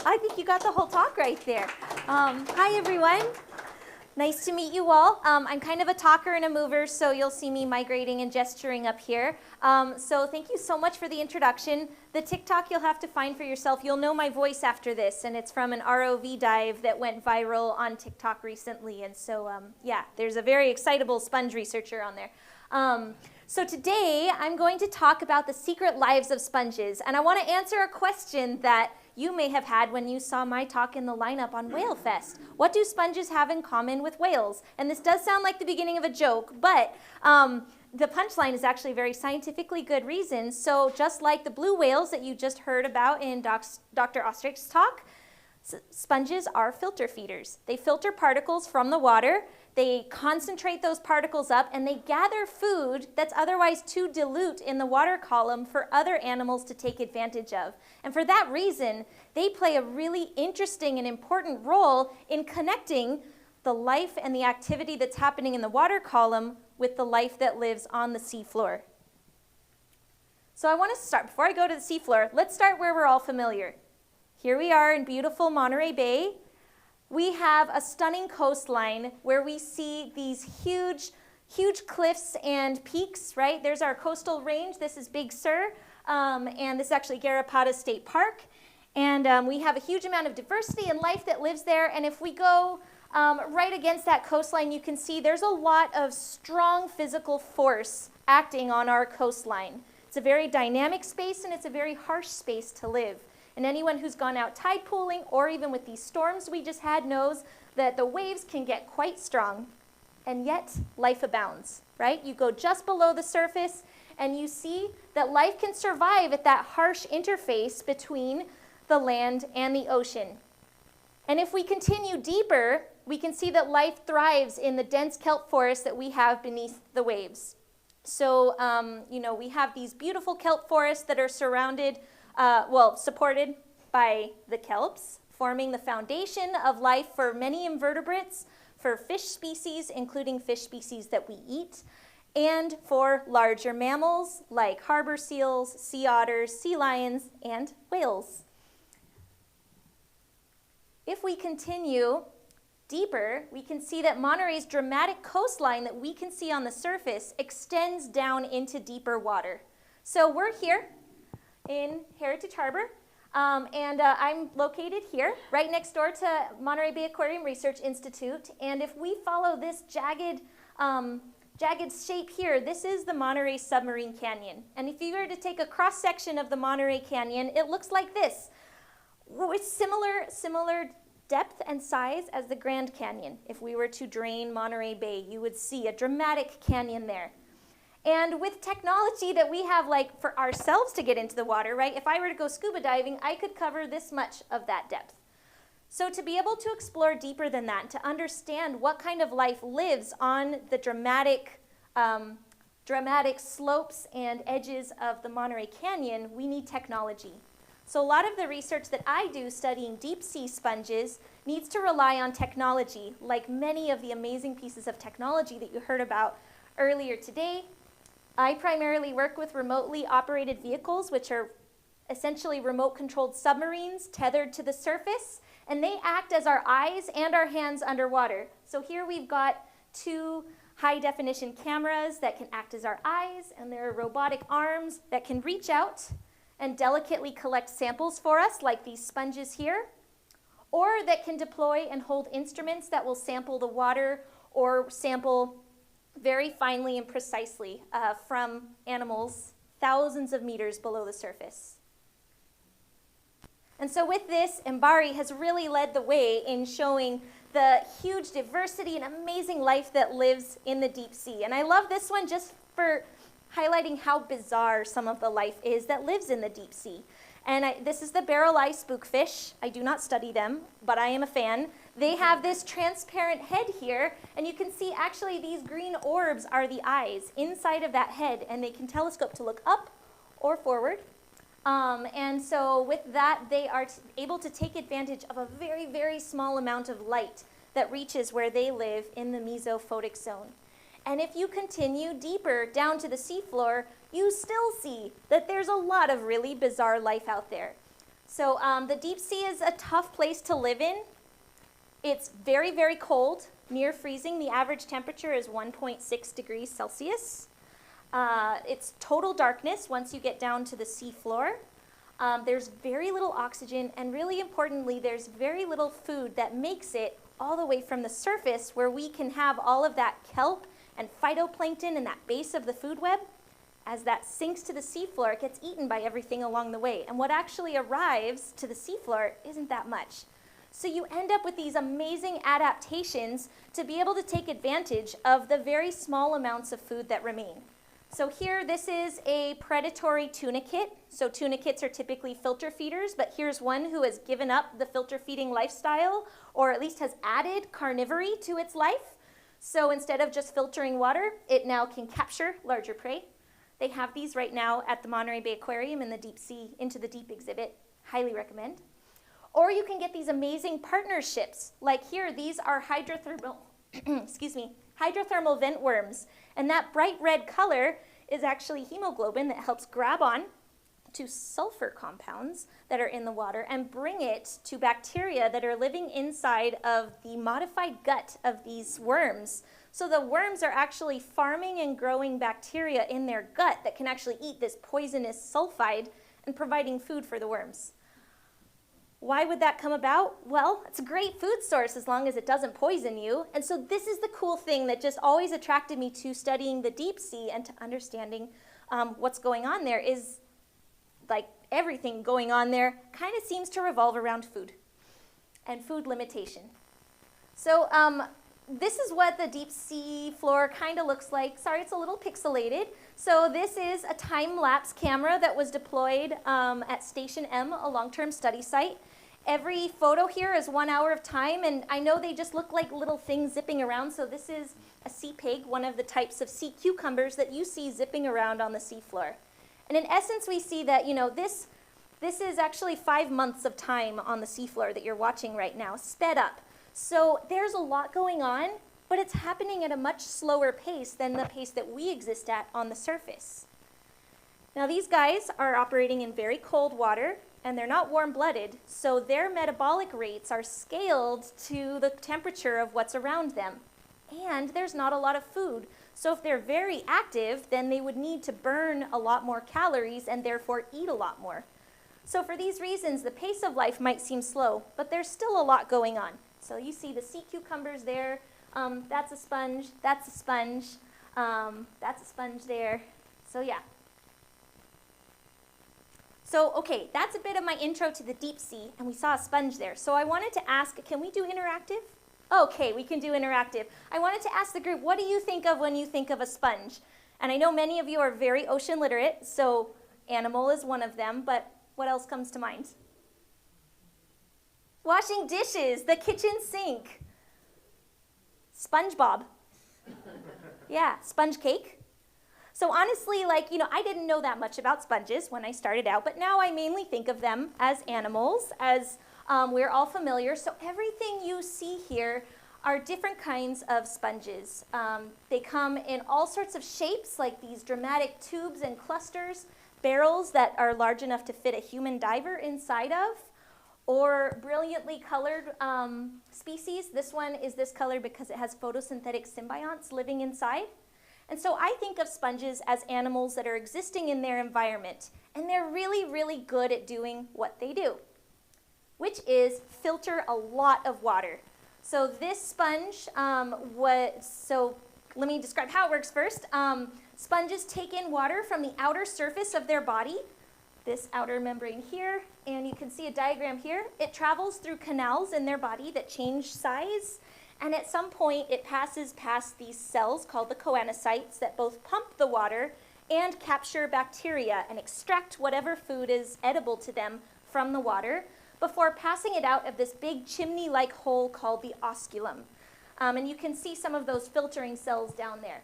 I think you got the whole talk right there. Hi, everyone. Nice to meet you all. I'm kind of a talker and a mover, so you'll see me migrating and gesturing up here. So thank you so much for the introduction. The TikTok you'll have to find for yourself. You'll know my voice after this, and it's from an ROV dive that went viral on TikTok recently. And so, yeah, there's a very excitable sponge researcher on there. So today, I'm going to talk about the secret lives of sponges, and I want to answer a question that you may have had when you saw my talk in the lineup on Whale Fest. What do sponges have in common with whales? And this does sound like the beginning of a joke, but the punchline is actually a very scientifically good reason. So just like the blue whales that you just heard about in Dr. Ostrich's talk, sponges are filter feeders. They filter particles from the water. They concentrate those particles up, and they gather food that's otherwise too dilute in the water column for other animals to take advantage of. And for that reason, they play a really interesting and important role in connecting the life and the activity that's happening in the water column with the life that lives on the seafloor. So I want to start, before I go to the seafloor, let's start where we're all familiar. Here we are in beautiful Monterey Bay. We have a stunning coastline where we see these huge cliffs and peaks, right? There's our coastal range. This is Big Sur, and this is actually Garrapatas State Park. And we have a huge amount of diversity and life that lives there. And if we go right against that coastline, you can see there's a lot of strong physical force acting on our coastline. It's a very dynamic space, and it's a very harsh space to live. And anyone who's gone out tide pooling, or even with these storms we just had, knows that the waves can get quite strong, and yet life abounds, right? You go just below the surface, and you see that life can survive at that harsh interface between the land and the ocean. And if we continue deeper, we can see that life thrives in the dense kelp forest that we have beneath the waves. So, we have these beautiful kelp forests that are surrounded supported by the kelps, forming the foundation of life for many invertebrates, for fish species, including fish species that we eat, and for larger mammals like harbor seals, sea otters, sea lions, and whales. If we continue deeper, we can see that Monterey's dramatic coastline that we can see on the surface extends down into deeper water. So we're here in Heritage Harbor, and I'm located here, right next door to Monterey Bay Aquarium Research Institute. And if we follow this jagged shape here, this is the Monterey Submarine Canyon. And if you were to take a cross-section of the Monterey Canyon, it looks like this, with similar depth and size as the Grand Canyon. If we were to drain Monterey Bay, you would see a dramatic canyon there. And with technology that we have, like, for ourselves to get into the water, right? If I were to go scuba diving, I could cover this much of that depth. So to be able to explore deeper than that, to understand what kind of life lives on the dramatic slopes and edges of the Monterey Canyon, we need technology. So a lot of the research that I do studying deep sea sponges needs to rely on technology, like many of the amazing pieces of technology that you heard about earlier today. I primarily work with remotely operated vehicles, which are essentially remote-controlled submarines tethered to the surface, and they act as our eyes and our hands underwater. So here we've got two high-definition cameras that can act as our eyes, and there are robotic arms that can reach out and delicately collect samples for us, like these sponges here, or that can deploy and hold instruments that will sample the water or sample very finely and precisely from animals thousands of meters below the surface. And so with this, MBARI has really led the way in showing the huge diversity and amazing life that lives in the deep sea. And I love this one just for highlighting how bizarre some of the life is that lives in the deep sea. And this is the barrel eye spookfish. I do not study them, but I am a fan. They have this transparent head here, and you can see actually these green orbs are the eyes inside of that head, and they can telescope to look up or forward. And so with that, they are able to take advantage of a very, very small amount of light that reaches where they live in the mesophotic zone. And if you continue deeper down to the seafloor, you still see that there's a lot of really bizarre life out there. So the deep sea is a tough place to live in. It's very, very cold, near freezing. The average temperature is 1.6 degrees Celsius. It's total darkness once you get down to the sea floor. There's very little oxygen, and really importantly, there's very little food that makes it all the way from the surface, where we can have all of that kelp and phytoplankton in that base of the food web. As that sinks to the seafloor, it gets eaten by everything along the way. And what actually arrives to the seafloor isn't that much. So you end up with these amazing adaptations to be able to take advantage of the very small amounts of food that remain. So here, this is a predatory tunicate. So tunicates are typically filter feeders, but here's one who has given up the filter feeding lifestyle, or at least has added carnivory to its life. So instead of just filtering water, it now can capture larger prey. They have these right now at the Monterey Bay Aquarium in the deep sea, Into the Deep exhibit. Highly recommend. Or you can get these amazing partnerships. Like here, these are hydrothermal, hydrothermal vent worms. And that bright red color is actually hemoglobin that helps grab on to sulfur compounds that are in the water and bring it to bacteria that are living inside of the modified gut of these worms. So the worms are actually farming and growing bacteria in their gut that can actually eat this poisonous sulfide and providing food for the worms. Why would that come about? Well, it's a great food source as long as it doesn't poison you. And so this is the cool thing that just always attracted me to studying the deep sea and to understanding what's going on there is, like, everything going on there kind of seems to revolve around food and food limitation. So this is what the deep sea floor kind of looks like. Sorry, it's a little pixelated. So this is a time-lapse camera that was deployed at Station M, a long-term study site. Every photo here is 1 hour of time, and I know they just look like little things zipping around. So this is a sea pig, one of the types of sea cucumbers that you see zipping around on the seafloor. And in essence, we see that, you know, this is actually 5 months of time on the seafloor that you're watching right now, sped up. So there's a lot going on, but it's happening at a much slower pace than the pace that we exist at on the surface. Now these guys are operating in very cold water, and they're not warm-blooded, so their metabolic rates are scaled to the temperature of what's around them. And there's not a lot of food. So if they're very active, then they would need to burn a lot more calories and therefore eat a lot more. So for these reasons, the pace of life might seem slow, but there's still a lot going on. So you see the sea cucumbers there. That's a sponge. That's a sponge. That's a sponge there. So yeah. So okay, that's a bit of my intro to the deep sea, and we saw a sponge there. So I wanted to ask, can we do interactive? Okay, we can do interactive. I wanted to ask the group, what do you think of when you think of a sponge? And I know many of you are very ocean literate, so animal is one of them, but what else comes to mind? Washing dishes, the kitchen sink. SpongeBob. Yeah, sponge cake. So honestly, like, you know, I didn't know that much about sponges when I started out, but now I mainly think of them as animals, as we're all familiar. So everything you see here are different kinds of sponges. They come in all sorts of shapes, like these dramatic tubes and clusters, barrels that are large enough to fit a human diver inside of, or brilliantly colored species. This one is this color because it has photosynthetic symbionts living inside. And so I think of sponges as animals that are existing in their environment, and they're really, really good at doing what they do, which is filter a lot of water. So this sponge, so let me describe how it works first. Sponges take in water from the outer surface of their body, this outer membrane here, and you can see a diagram here. It travels through canals in their body that change size, and at some point it passes past these cells called the choanocytes that both pump the water and capture bacteria and extract whatever food is edible to them from the water before passing it out of this big chimney-like hole called the osculum. And you can see some of those filtering cells down there.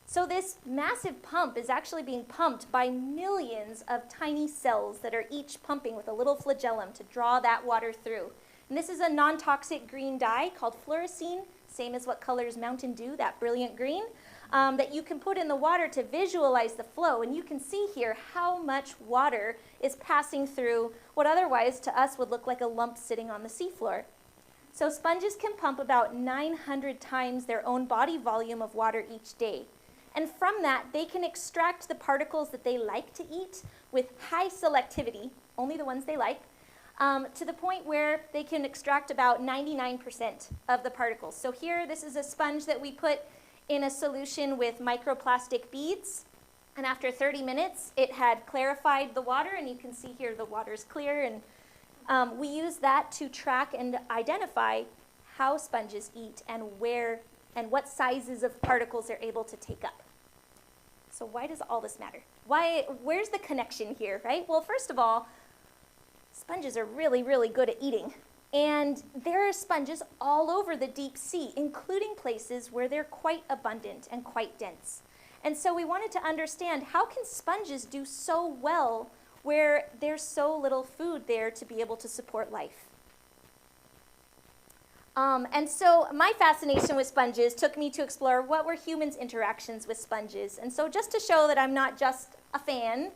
So this massive pump is actually being pumped by millions of tiny cells that are each pumping with a little flagellum to draw that water through. And this is a non-toxic green dye called fluorescein, same as what colors Mountain Dew, that brilliant green. that you can put in the water to visualize the flow. And you can see here how much water is passing through what otherwise to us would look like a lump sitting on the seafloor. So sponges can pump about 900 times their own body volume of water each day. And from that, they can extract the particles that they like to eat with high selectivity, only the ones they like, to the point where they can extract about 99% of the particles. So here, this is a sponge that we put in a solution with microplastic beads. And after 30 minutes, it had clarified the water, and you can see here the water's clear. And we use that to track and identify how sponges eat and where and what sizes of particles they're able to take up. So why does all this matter? Where's the connection here, right? Well, first of all, sponges are really, really good at eating. And there are sponges all over the deep sea, including places where they're quite abundant and quite dense. And so we wanted to understand, how can sponges do so well where there's so little food there to be able to support life? And so my fascination with sponges took me to explore what were humans' interactions with sponges. And so just to show that I'm not just a fan,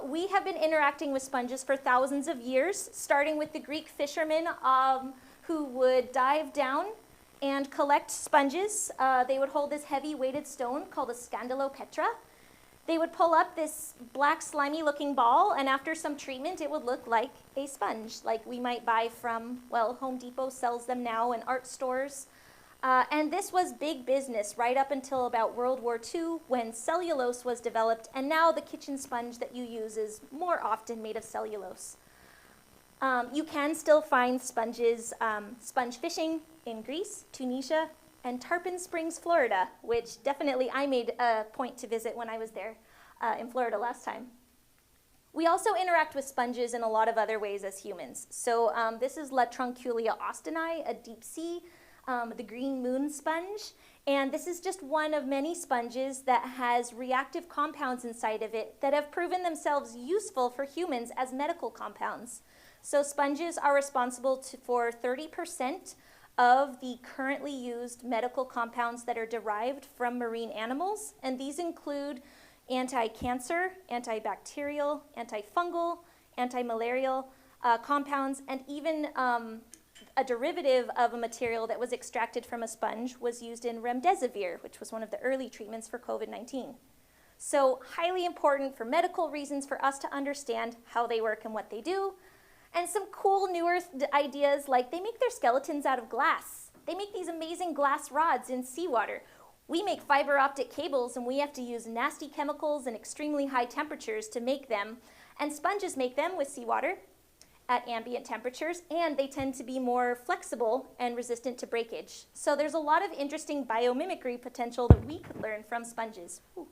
we have been interacting with sponges for thousands of years, starting with the Greek fishermen who would dive down and collect sponges. They would hold this heavy weighted stone called a scandalopetra. They would pull up this black slimy looking ball, and after some treatment it would look like a sponge, like we might buy from, well, Home Depot sells them now in art stores. And this was big business right up until about World War II, when cellulose was developed, and now the kitchen sponge that you use is more often made of cellulose. You can still find sponges, sponge fishing in Greece, Tunisia, and Tarpon Springs, Florida, which definitely I made a point to visit when I was there in Florida last time. We also interact with sponges in a lot of other ways as humans. So this is La Trunculia austini, a deep sea, the green moon sponge. And this is just one of many sponges that has reactive compounds inside of it that have proven themselves useful for humans as medical compounds. So sponges are responsible for 30% of the currently used medical compounds that are derived from marine animals, and these include anti-cancer, antibacterial, antifungal, anti-malarial compounds, and even a derivative of a material that was extracted from a sponge was used in remdesivir, which was one of the early treatments for COVID-19. So highly important for medical reasons for us to understand how they work and what they do. And some cool newer ideas, like they make their skeletons out of glass. They make these amazing glass rods in seawater. We make fiber optic cables, and we have to use nasty chemicals and extremely high temperatures to make them. And sponges make them with seawater at ambient temperatures, and they tend to be more flexible and resistant to breakage. So there's a lot of interesting biomimicry potential that we could learn from sponges. Ooh.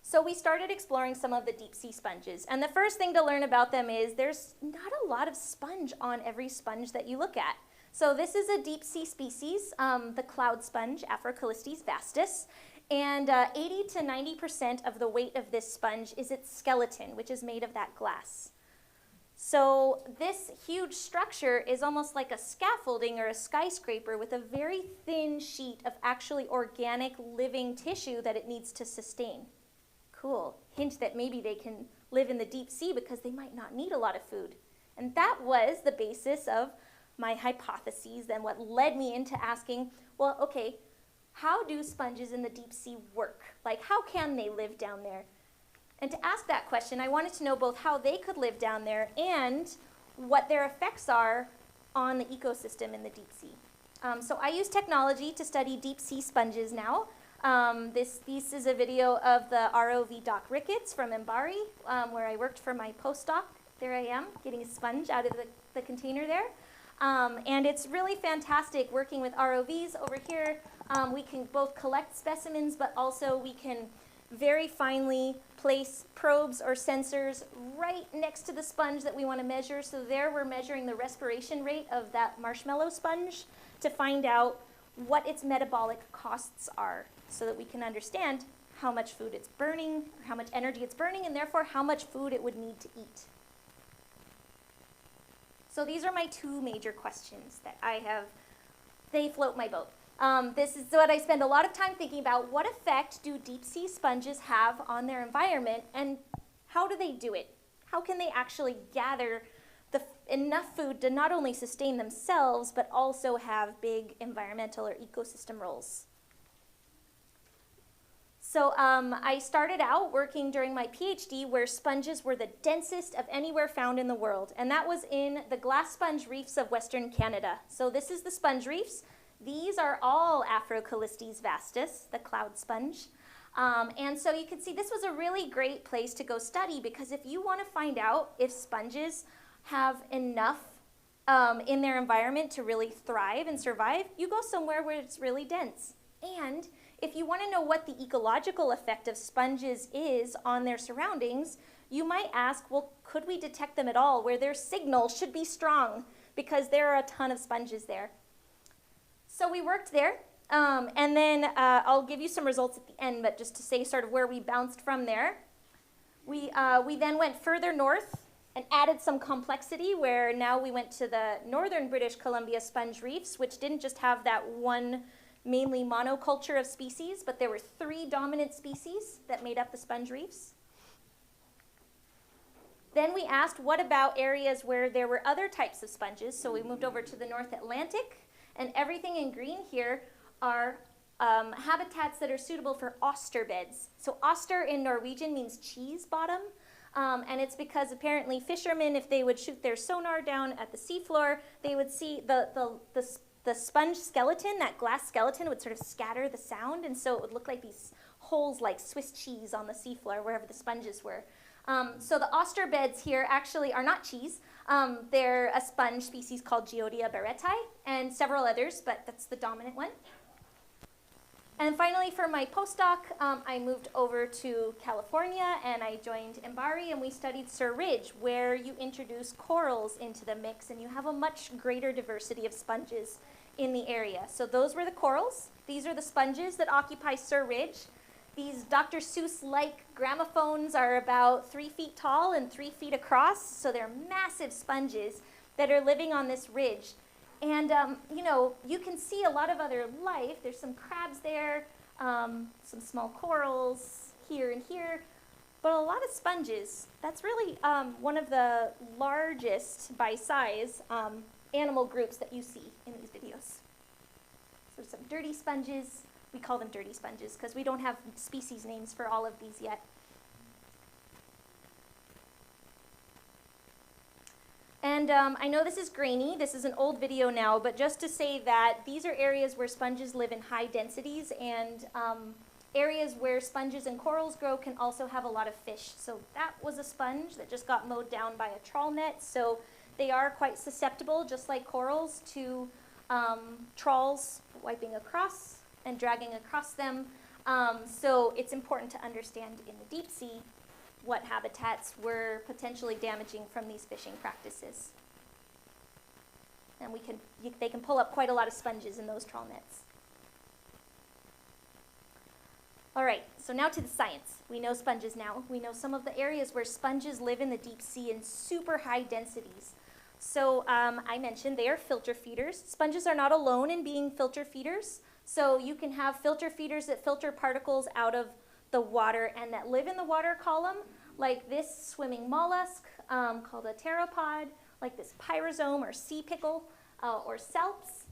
So we started exploring some of the deep sea sponges, and the first thing to learn about them is there's not a lot of sponge on every sponge that you look at. So this is a deep sea species, the cloud sponge, Afrocalistes vastus, and 80 to 90% of the weight of this sponge is its skeleton, which is made of that glass. So this huge structure is almost like a scaffolding or a skyscraper with a very thin sheet of actually organic living tissue that it needs to sustain. Cool. Hint that maybe they can live in the deep sea because they might not need a lot of food. And that was the basis of my hypotheses and what led me into asking, well, okay, how do sponges in the deep sea work? Like, how can they live down there? And to ask that question, I wanted to know both how they could live down there and what their effects are on the ecosystem in the deep sea. So I use technology to study deep sea sponges now. This is a video of the ROV Doc Ricketts from Mbari, where I worked for my postdoc. There I am, getting a sponge out of the container there. And it's really fantastic working with ROVs over here. We can both collect specimens, but also we can very finely place probes or sensors right next to the sponge that we want to measure. So there we're measuring the respiration rate of that marshmallow sponge to find out what its metabolic costs are, so that we can understand how much food it's burning, or how much energy it's burning, and therefore how much food it would need to eat. So these are my two major questions that I have. They float my boat. This is what I spend a lot of time thinking about. What effect do deep sea sponges have on their environment, and how do they do it? How can they actually gather enough food to not only sustain themselves, but also have big environmental or ecosystem roles? So I started out working during my PhD where sponges were the densest of anywhere found in the world, and that was in the glass sponge reefs of Western Canada. So this is the sponge reefs. These are all Afrocalistes vastus, the cloud sponge. And so you can see this was a really great place to go study, because if you want to find out if sponges have enough in their environment to really thrive and survive, you go somewhere where it's really dense. And if you want to know what the ecological effect of sponges is on their surroundings, you might ask, well, could we detect them at all where their signal should be strong, because there are a ton of sponges there. So we worked there, and then I'll give you some results at the end, but just to say sort of where we bounced from there. We then went further north and added some complexity, where now we went to the northern British Columbia sponge reefs, which didn't just have that one mainly monoculture of species, but there were 3 dominant species that made up the sponge reefs. Then we asked, what about areas where there were other types of sponges? So we moved over to the North Atlantic, and everything in green here are habitats that are suitable for oyster beds. So oyster in Norwegian means cheese bottom, and it's because apparently fishermen, if they would shoot their sonar down at the seafloor, they would see the sponge skeleton, that glass skeleton, would sort of scatter the sound, and so it would look like these holes like Swiss cheese on the seafloor wherever the sponges were. So the oyster beds here actually are not cheese. They're a sponge species called Geodia barrettae, and several others, but that's the dominant one. And finally, for my postdoc, I moved over to California, and I joined MBARI, and we studied Sur Ridge, where you introduce corals into the mix, and you have a much greater diversity of sponges in the area. So those were the corals. These are the sponges that occupy Sur Ridge. These Dr. Seuss-like gramophones are about 3 feet tall and 3 feet across, so they're massive sponges that are living on this ridge. And, you know, you can see a lot of other life. There's some crabs there, some small corals here and here, but a lot of sponges. That's really one of the largest, by size, animal groups that you see in these videos. So some dirty sponges. We call them dirty sponges because we don't have species names for all of these yet. And I know this is grainy. This is an old video now, but just to say that these are areas where sponges live in high densities, and areas where sponges and corals grow can also have a lot of fish. So that was a sponge that just got mowed down by a trawl net. So they are quite susceptible, just like corals, to trawls wiping across and dragging across them. So it's important to understand in the deep sea what habitats were potentially damaging from these fishing practices. And they can pull up quite a lot of sponges in those trawl nets. All right, so now to the science. We know sponges now. We know some of the areas where sponges live in the deep sea in super high densities. So I mentioned they are filter feeders. Sponges are not alone in being filter feeders. So you can have filter feeders that filter particles out of the water and that live in the water column, like this swimming mollusk called a pteropod, like this pyrosome or sea pickle or salps.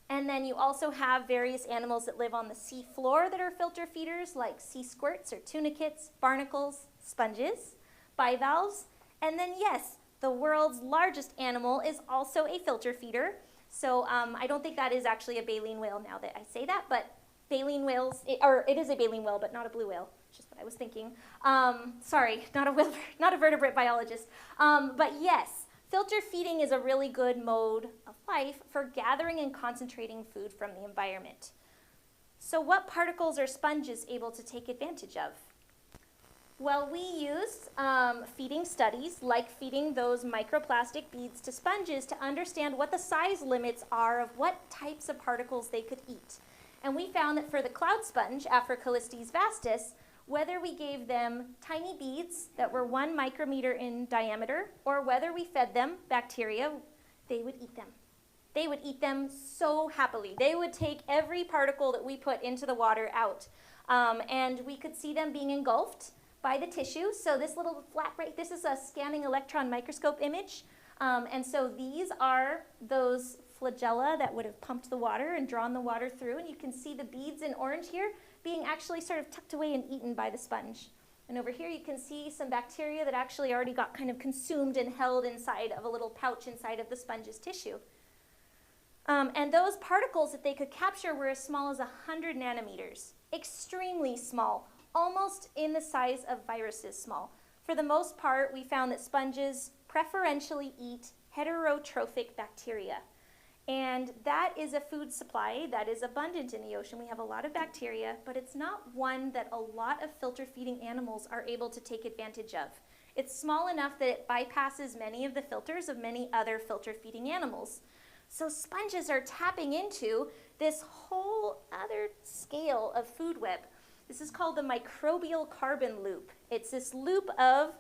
And then you also have various animals that live on the sea floor that are filter feeders, like sea squirts or tunicates, barnacles, sponges, bivalves. And then yes, the world's largest animal is also a filter feeder. So I don't think that is actually a baleen whale now that I say that, but baleen whales, it is a baleen whale, but not a blue whale, which is what I was thinking. Sorry, not a vertebrate biologist. But yes, filter feeding is a really good mode of life for gathering and concentrating food from the environment. So what particles are sponges able to take advantage of? Well, we used feeding studies, like feeding those microplastic beads to sponges, to understand what the size limits are of what types of particles they could eat. And we found that for the cloud sponge, Afrocalistes vastus, whether we gave them tiny beads that were 1 micrometer in diameter, or whether we fed them bacteria, they would eat them. they would eat them so happily. They would take every particle that we put into the water out. And we could see them being engulfed by the tissue. So this little flap right, this is a scanning electron microscope image. And so these are those flagella that would have pumped the water and drawn the water through. And you can see the beads in orange here being actually sort of tucked away and eaten by the sponge. And over here you can see some bacteria that actually already got kind of consumed and held inside of a little pouch inside of the sponge's tissue. And those particles that they could capture were as small as 100 nanometers. Extremely small, almost in the size of viruses small. For the most part, we found that sponges preferentially eat heterotrophic bacteria. And that is a food supply that is abundant in the ocean. We have a lot of bacteria, but it's not one that a lot of filter-feeding animals are able to take advantage of. It's small enough that it bypasses many of the filters of many other filter-feeding animals. So sponges are tapping into this whole other scale of food web. This is called the microbial carbon loop. It's this loop of,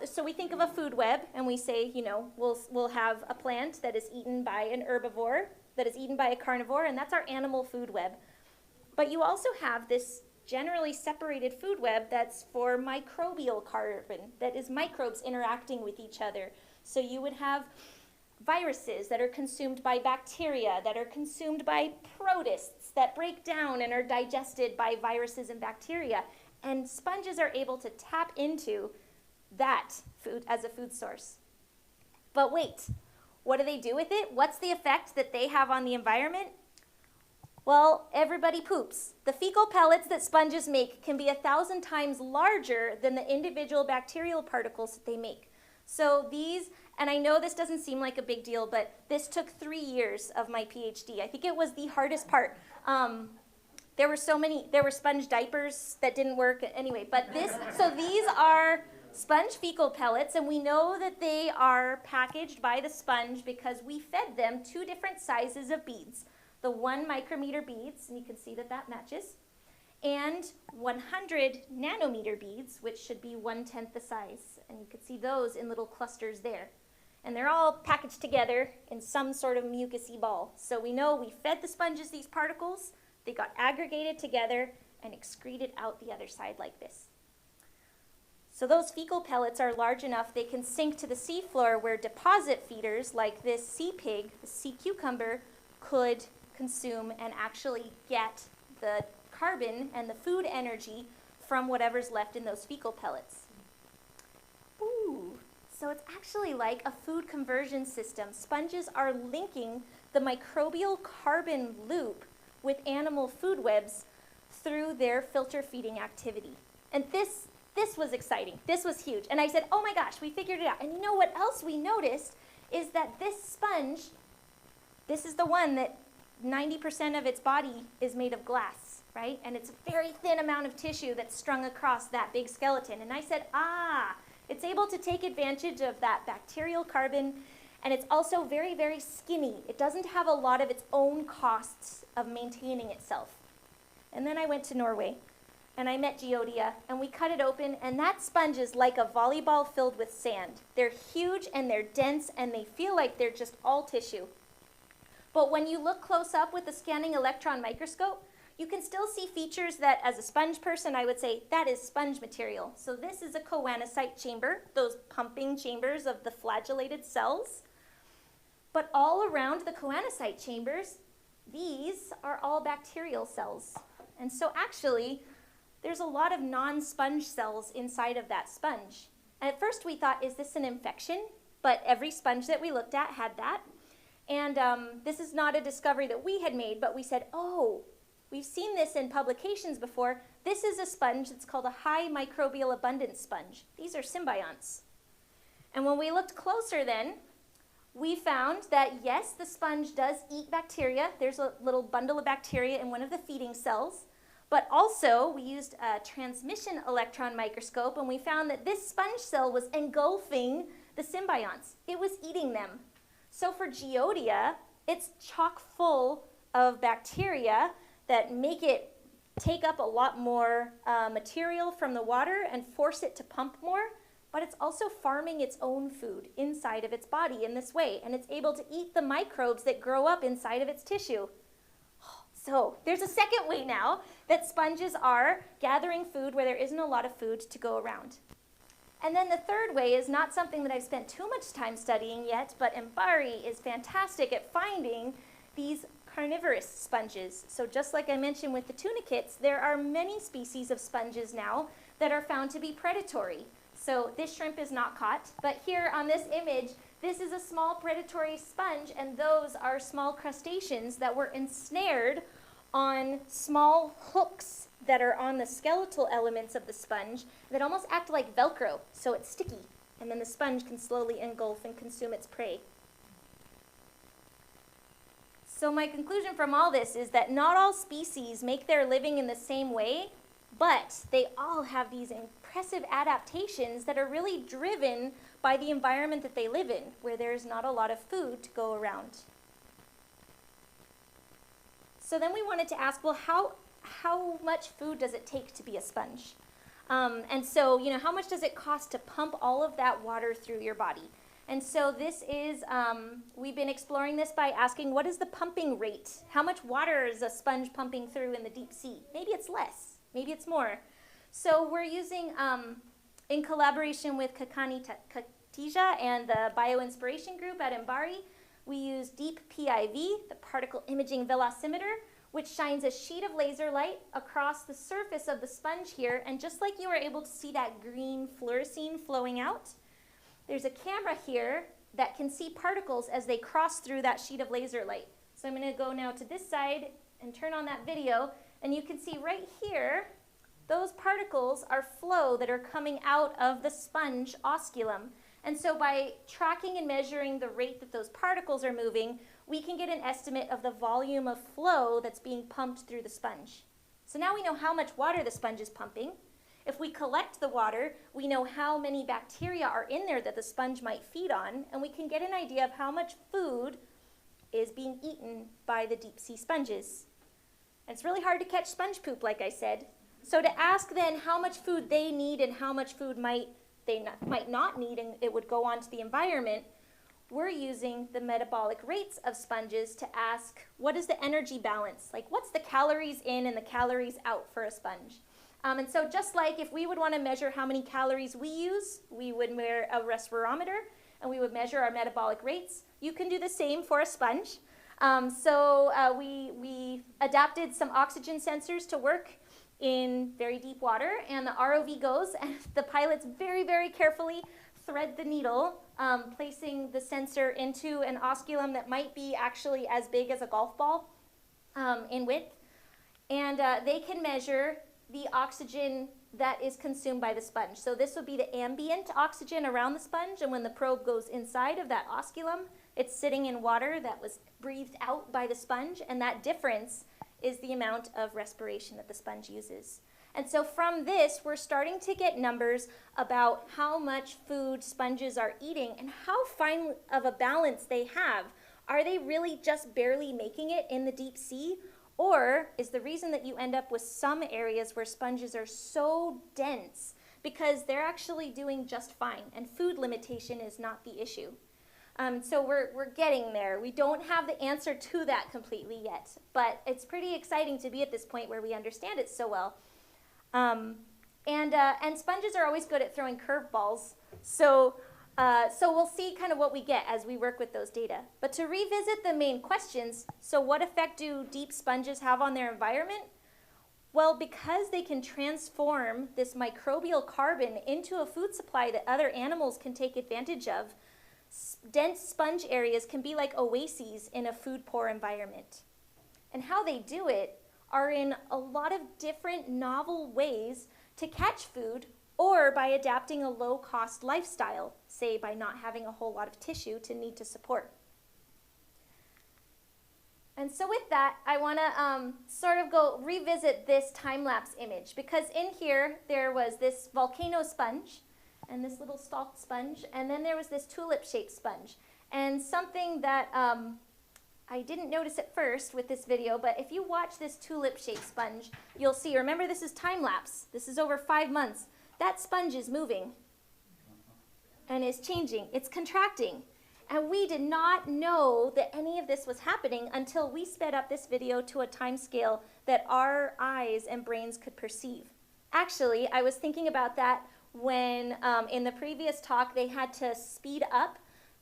so we think of a food web and we say, you know, we'll have a plant that is eaten by an herbivore, that is eaten by a carnivore, and that's our animal food web. But you also have this generally separated food web that's for microbial carbon, that is microbes interacting with each other. So you would have viruses that are consumed by bacteria, that are consumed by protists, that break down and are digested by viruses and bacteria. And sponges are able to tap into that food as a food source. But wait, what do they do with it? What's the effect that they have on the environment? Well, everybody poops. The fecal pellets that sponges make can be 1,000 times larger than the individual bacterial particles that they make. So these, and I know this doesn't seem like a big deal, but this took 3 years of my PhD. I think it was the hardest part. There were sponge diapers that didn't work anyway, but so these are sponge fecal pellets, and we know that they are packaged by the sponge because we fed them 2 different sizes of beads. The 1 micrometer beads, and you can see that that matches, and 100 nanometer beads, which should be 1/10 the size. And you can see those in little clusters there. And they're all packaged together in some sort of mucousy ball. So we know we fed the sponges these particles, they got aggregated together and excreted out the other side like this. So those fecal pellets are large enough they can sink to the seafloor where deposit feeders like this sea pig, the sea cucumber, could consume and actually get the carbon and the food energy from whatever's left in those fecal pellets. Ooh, so it's actually like a food conversion system. Sponges are linking the microbial carbon loop with animal food webs through their filter feeding activity. And this was exciting. This was huge. And I said, oh my gosh, we figured it out. And you know what else we noticed is that this sponge, this is the one that 90% of its body is made of glass, right? And it's a very thin amount of tissue that's strung across that big skeleton. And I said, it's able to take advantage of that bacterial carbon, and it's also very, very skinny. It doesn't have a lot of its own costs of maintaining itself. And then I went to Norway, and I met Geodia, and we cut it open, and that sponge is like a volleyball filled with sand. They're huge, and they're dense, and they feel like they're just all tissue. But when you look close up with the scanning electron microscope, you can still see features that, as a sponge person, I would say that is sponge material. So this is a choanocyte chamber, those pumping chambers of the flagellated cells. But all around the choanocyte chambers, these are all bacterial cells. And so actually, there's a lot of non-sponge cells inside of that sponge. And at first we thought, is this an infection? But every sponge that we looked at had that. And this is not a discovery that we had made, but we said, oh, we've seen this in publications before. This is a sponge that's called a high microbial abundance sponge. These are symbionts. And when we looked closer then, we found that yes, the sponge does eat bacteria. There's a little bundle of bacteria in one of the feeding cells. But also, we used a transmission electron microscope, and we found that this sponge cell was engulfing the symbionts. It was eating them. So for Geodia, it's chock full of bacteria that make it take up a lot more material from the water and force it to pump more. but it's also farming its own food inside of its body in this way, and it's able to eat the microbes that grow up inside of its tissue. So there's a second way now that sponges are gathering food where there isn't a lot of food to go around. And then the third way is not something that I've spent too much time studying yet, but Mbari is fantastic at finding these carnivorous sponges. So just like I mentioned with the tunicates, there are many species of sponges now that are found to be predatory. So this shrimp is not caught, but here on this image, this is a small predatory sponge, and those are small crustaceans that were ensnared on small hooks that are on the skeletal elements of the sponge that almost act like Velcro, so it's sticky, and then the sponge can slowly engulf and consume its prey. So my conclusion from all this is that not all species make their living in the same way, but they all have these impressive adaptations that are really driven by the environment that they live in, where there's not a lot of food to go around. So then we wanted to ask, well, how much food does it take to be a sponge? And so, how much does it cost to pump all of that water through your body? And so this is, we've been exploring this by asking, what is the pumping rate? How much water is a sponge pumping through in the deep sea? Maybe it's less, maybe it's more. So we're using, in collaboration with Kahn and the Bioinspiration Group at Mbari, we use deep PIV, the particle imaging velocimeter, which shines a sheet of laser light across the surface of the sponge here. And just like you were able to see that green fluorescein flowing out, there's a camera here that can see particles as they cross through that sheet of laser light. So I'm going to go now to this side and turn on that video, and you can see right here, those particles are flow that are coming out of the sponge osculum. And so by tracking and measuring the rate that those particles are moving, we can get an estimate of the volume of flow that's being pumped through the sponge. So now we know how much water the sponge is pumping. If we collect the water, we know how many bacteria are in there that the sponge might feed on, and we can get an idea of how much food is being eaten by the deep sea sponges. And it's really hard to catch sponge poop, like I said. So to ask then how much food they need and how much food they might not need and it would go on to the environment, we're using the metabolic rates of sponges to ask, what is the energy balance? Like, what's the calories in and the calories out for a sponge? And so just like if we would want to measure how many calories we use, we would wear a respirometer and we would measure our metabolic rates. You can do the same for a sponge. We adapted some oxygen sensors to work in very deep water, and the ROV goes, and the pilots very, very carefully thread the needle, placing the sensor into an osculum that might be actually as big as a golf ball in width. And they can measure the oxygen that is consumed by the sponge. So this would be the ambient oxygen around the sponge, and when the probe goes inside of that osculum, it's sitting in water that was breathed out by the sponge, and that difference is the amount of respiration that the sponge uses. And so from this, we're starting to get numbers about how much food sponges are eating and how fine of a balance they have. Are they really just barely making it in the deep sea? Or is the reason that you end up with some areas where sponges are so dense because they're actually doing just fine and food limitation is not the issue? So we're getting there. We don't have the answer to that completely yet, but it's pretty exciting to be at this point where we understand it so well. And sponges are always good at throwing curveballs, so we'll see kind of what we get as we work with those data. But to revisit the main questions, so what effect do deep sponges have on their environment? Well, because they can transform this microbial carbon into a food supply that other animals can take advantage of, dense sponge areas can be like oases in a food-poor environment. And how they do it are in a lot of different novel ways to catch food, or by adapting a low-cost lifestyle, say by not having a whole lot of tissue to need to support. And so with that, I want to sort of go revisit this time-lapse image, because in here there was this volcano sponge and this little stalked sponge, and then there was this tulip-shaped sponge. And something that I didn't notice at first with this video, but if you watch this tulip-shaped sponge, you'll see, remember this is time-lapse, this is over 5 months, that sponge is moving. and is changing. It's contracting. And we did not know that any of this was happening until we sped up this video to a time scale that our eyes and brains could perceive. Actually, I was thinking about that when in the previous talk they had to speed up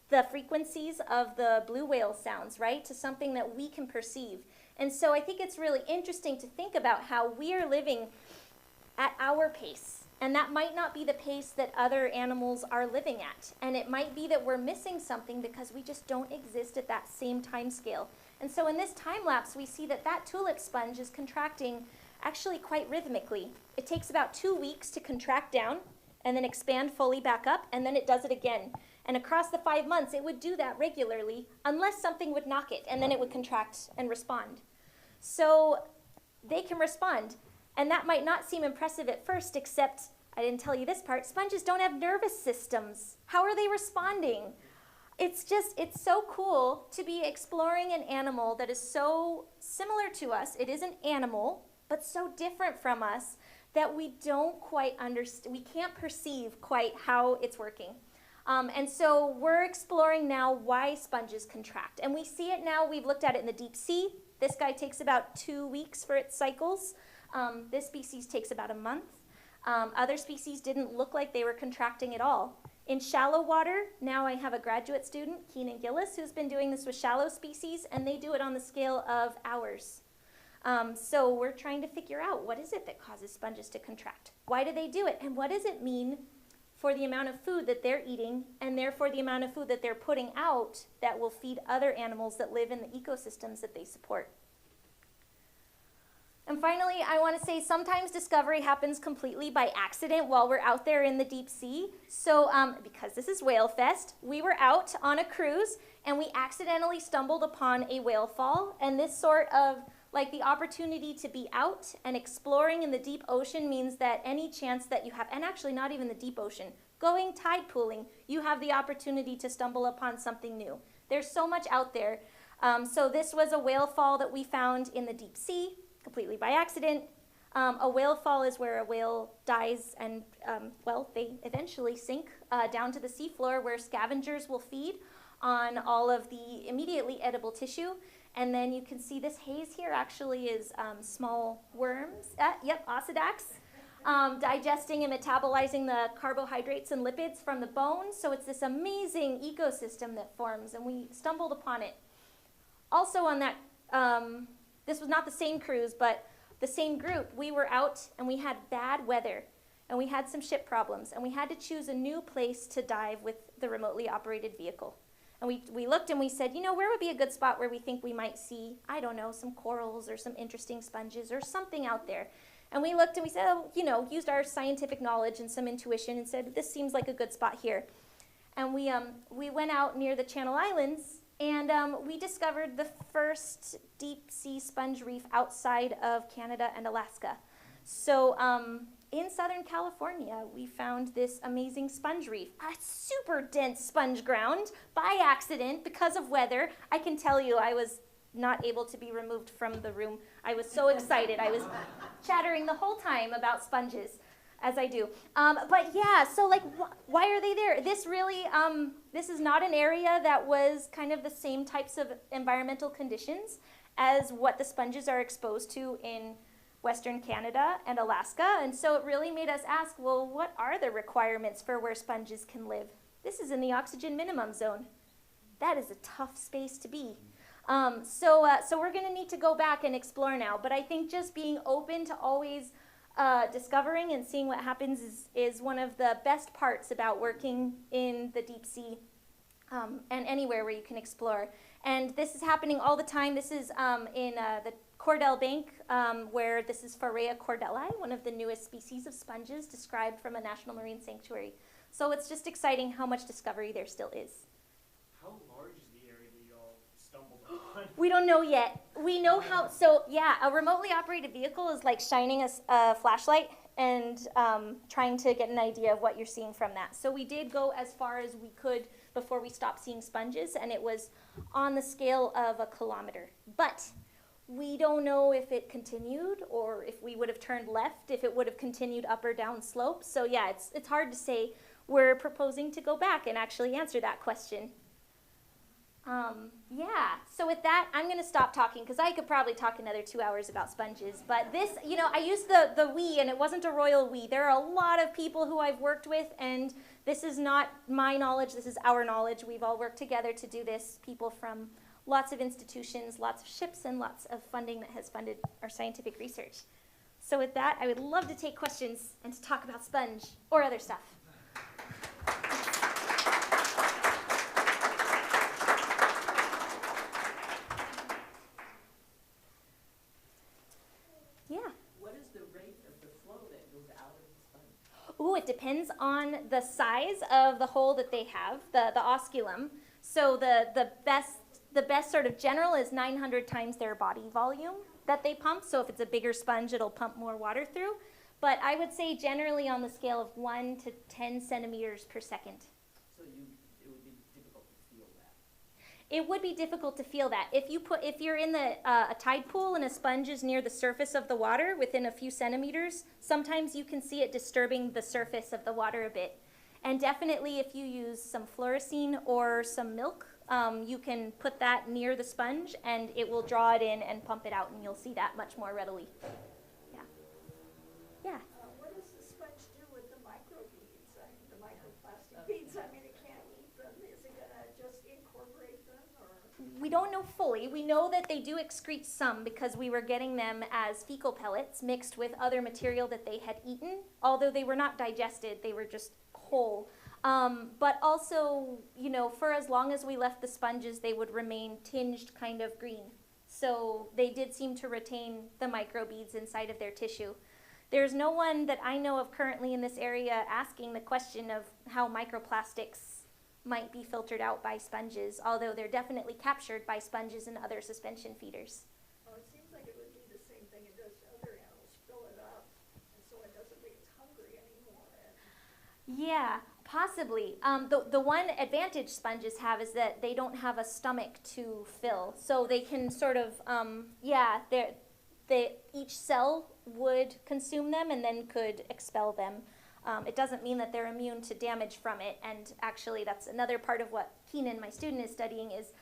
the frequencies of the blue whale sounds, right, to something that we can perceive. And so I think it's really interesting to think about how we are living at our pace. And that might not be the pace that other animals are living at. And it might be that we're missing something because we just don't exist at that same time scale. And so in this time lapse, we see that that tulip sponge is contracting actually quite rhythmically. It takes about 2 weeks to contract down and then expand fully back up, and then it does it again. And across the 5 months, it would do that regularly unless something would knock it, and then it would contract and respond. So they can respond. And that might not seem impressive at first, except, I didn't tell you this part, sponges don't have nervous systems. How are they responding? It's so cool to be exploring an animal that is so similar to us. It is an animal, but so different from us that we don't quite understand, we can't perceive quite how it's working. And so we're exploring now why sponges contract. And we see it now, we've looked at it in the deep sea. This guy takes about 2 weeks for its cycles. This species takes about a month. Other species didn't look like they were contracting at all. In shallow water, now I have a graduate student, Kahn who's been doing this with shallow species, and they do it on the scale of hours. So we're trying to figure out what is it that causes sponges to contract? Why do they do it? And what does it mean for the amount of food that they're eating, and therefore the amount of food that they're putting out that will feed other animals that live in the ecosystems that they support? And finally, I want to say sometimes discovery happens completely by accident while we're out there in the deep sea. So because this is Whale Fest, we were out on a cruise and we accidentally stumbled upon a whale fall. And this sort of, like, the opportunity to be out and exploring in the deep ocean means that any chance that you have, and actually not even the deep ocean, going tide pooling, you have the opportunity to stumble upon something new. There's so much out there. So this was a whale fall that we found in the deep sea, completely by accident. A whale fall is where a whale dies and, well, they eventually sink down to the seafloor where scavengers will feed on all of the immediately edible tissue. And then you can see this haze here actually is small worms, ossidax, digesting and metabolizing the carbohydrates and lipids from the bones. So it's this amazing ecosystem that forms, and we stumbled upon it. Also on that, this was not the same cruise, but the same group, we were out and we had bad weather and we had some ship problems and we had to choose a new place to dive with the remotely operated vehicle. And we looked and we said, you know, where would be a good spot where we think we might see, I don't know, some corals or some interesting sponges or something out there. And we looked and we said, oh, you know, used our scientific knowledge and some intuition and said, this seems like a good spot here. And we went out near the Channel Islands and we discovered the first deep sea sponge reef outside of Canada and Alaska. So in Southern California, we found this amazing sponge reef, a super dense sponge ground by accident because of weather. I can tell you I was not able to be removed from the room. I was so excited. I was chattering the whole time about sponges, as I do. But yeah, so like, why are they there? This really, this is not an area that was kind of the same types of environmental conditions as what the sponges are exposed to in Western Canada and Alaska. And so it really made us ask, well, what are the requirements for where sponges can live? This is in the oxygen minimum zone. That is a tough space to be. So we're going to need to go back and explore now. But I think just being open to always discovering and seeing what happens is one of the best parts about working in the deep sea and anywhere where you can explore. And this is happening all the time. This is in the Cordell Bank, where this is Pharea cordelli, one of the newest species of sponges described from a national marine sanctuary. So it's just exciting how much discovery there still is. How large is the area that you all stumbled upon? We don't know yet. We know how, so yeah, a remotely operated vehicle is like shining a flashlight and trying to get an idea of what you're seeing from that. So we did go as far as we could before we stopped seeing sponges, and it was on the scale of 1 kilometer. But we don't know if it continued or if we would have turned left, if it would have continued up or down slope. So yeah, it's hard to say we're proposing to go back and actually answer that question. Yeah, so with that, I'm going to stop talking because I could probably talk another 2 hours about sponges. But this, I used the we, and it wasn't a royal we. There are a lot of people who I've worked with, and this is not my knowledge, this is our knowledge. We've all worked together to do this. People from lots of institutions, lots of ships, and lots of funding that has funded our scientific research. So with that, I would love to take questions and to talk about sponge or other stuff. Yeah. What is the rate of the flow that goes out of the sponge? Ooh, it depends on the size of the hole that they have, the osculum. So the best sort of general is 900 times their body volume that they pump. So if it's a bigger sponge, it'll pump more water through. But I would say generally on the scale of 1 to 10 centimeters per second. So it would be difficult to feel that. It would be difficult to feel that. If you're in a tide pool and a sponge is near the surface of the water within a few centimeters, sometimes you can see it disturbing the surface of the water a bit. And definitely if you use some fluorescein or some milk, you can put that near the sponge and it will draw it in and pump it out, and you'll see that much more readily. Yeah. Yeah. What does the sponge do with the microbeads, the microplastic beads? I mean, it can't eat them. Is it going to just incorporate them, or? We don't know fully. We know that they do excrete some because we were getting them as fecal pellets mixed with other material that they had eaten, although they were not digested, they were just whole. But also, for as long as we left the sponges, they would remain tinged kind of green. So they did seem to retain the microbeads inside of their tissue. There's no one that I know of currently in this area asking the question of how microplastics might be filtered out by sponges, although they're definitely captured by sponges and other suspension feeders. Well, it seems like it would do the same thing it does to other animals, fill it up, and so it doesn't think it's hungry anymore. Yeah, possibly. The one advantage sponges have is that they don't have a stomach to fill, so they can sort of, each cell would consume them and then could expel them. It doesn't mean that they're immune to damage from it, and actually that's another part of what Kahn, my student, is studying, is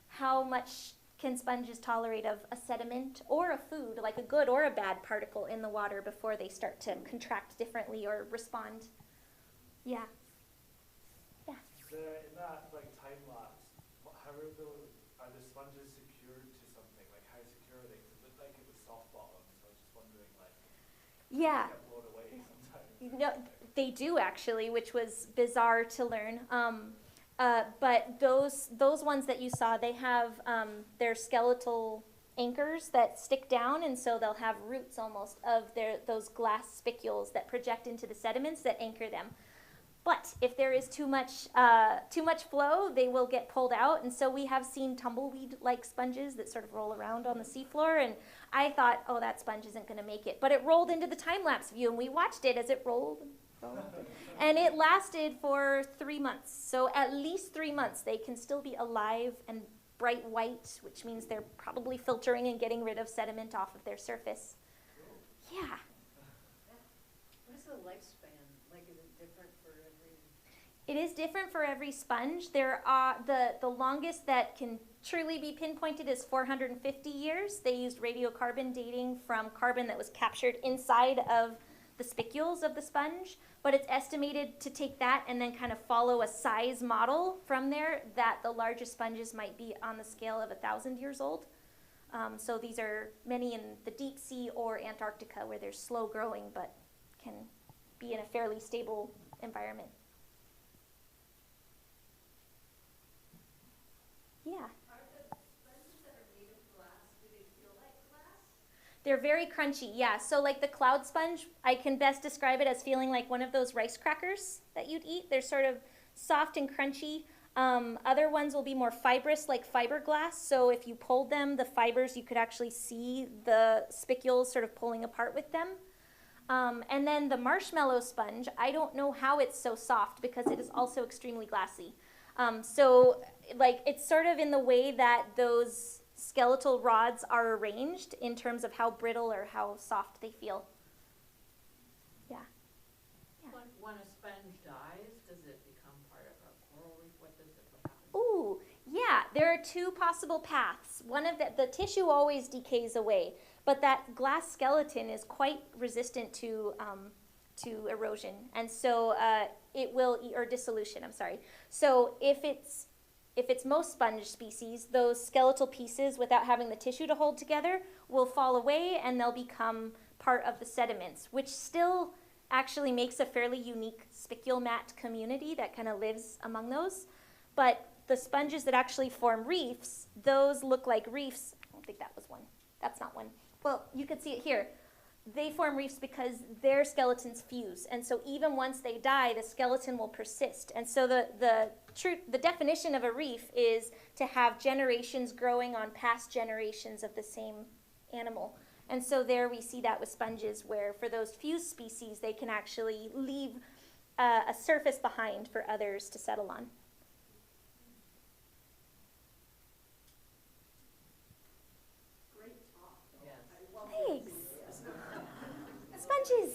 how much can sponges tolerate of a sediment or a food, like a good or a bad particle in the water, before they start to contract differently or respond. Yeah. Yeah. In that time lapse, how are the sponges secured to something? Like how secure are they? 'Cause it looked like it was soft bottom, so I was just wondering Yeah. they get blown away sometimes. No, they do actually, which was bizarre to learn. But those ones that you saw, they have their skeletal anchors that stick down, and so they'll have roots almost of those glass spicules that project into the sediments that anchor them. But if there is too much flow, they will get pulled out, and so we have seen tumbleweed-like sponges that sort of roll around on the seafloor, and I thought, oh, that sponge isn't going to make it. But it rolled into the time-lapse view, and we watched it as it rolled. And it lasted for 3 months. So at least 3 months, they can still be alive and bright white, which means they're probably filtering and getting rid of sediment off of their surface. Yeah. What is the lifespan? Like, is it different for every? It is different for every sponge. There are the longest that can truly be pinpointed is 450 years. They used radiocarbon dating from carbon that was captured inside of the spicules of the sponge, but it's estimated to take that and then kind of follow a size model from there, that the largest sponges might be on the scale of 1,000 years old. So these are many in the deep sea or Antarctica, where they're slow growing but can be in a fairly stable environment. Yeah. Are the sponges that are made of glass, do they feel like glass? They're very crunchy, yeah. So like the cloud sponge, I can best describe it as feeling like one of those rice crackers that you'd eat. They're sort of soft and crunchy. Other ones will be more fibrous, like fiberglass. So if you pulled them, the fibers, you could actually see the spicules sort of pulling apart with them. And then the marshmallow sponge, I don't know how it's so soft because it is also extremely glassy. So like it's sort of in the way that those skeletal rods are arranged in terms of how brittle or how soft they feel. Yeah. When a sponge dies, Yeah, there are two possible paths. One of the tissue always decays away, but that glass skeleton is quite resistant to erosion, and so it will or dissolution. I'm sorry. So if it's most sponge species, those skeletal pieces, without having the tissue to hold together, will fall away and they'll become part of the sediments, which still actually makes a fairly unique spicule mat community that kind of lives among those. But the sponges that actually form reefs, those look like reefs. I don't think that was one. That's not one. Well, you can see it here. They form reefs because their skeletons fuse. And so even once they die, the skeleton will persist. And so the definition of a reef is to have generations growing on past generations of the same animal. And so there we see that with sponges, where for those fused species, they can actually leave a surface behind for others to settle on. Great talk. Yes. I love Thanks. Sponges.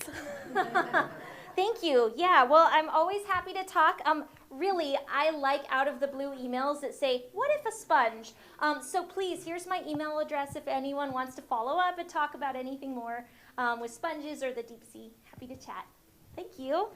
Thank you. Yeah, well, I'm always happy to talk. Really, I like out of the blue emails that say, what if a sponge? So please, here's my email address if anyone wants to follow up and talk about anything more with sponges or the deep sea. Happy to chat. Thank you.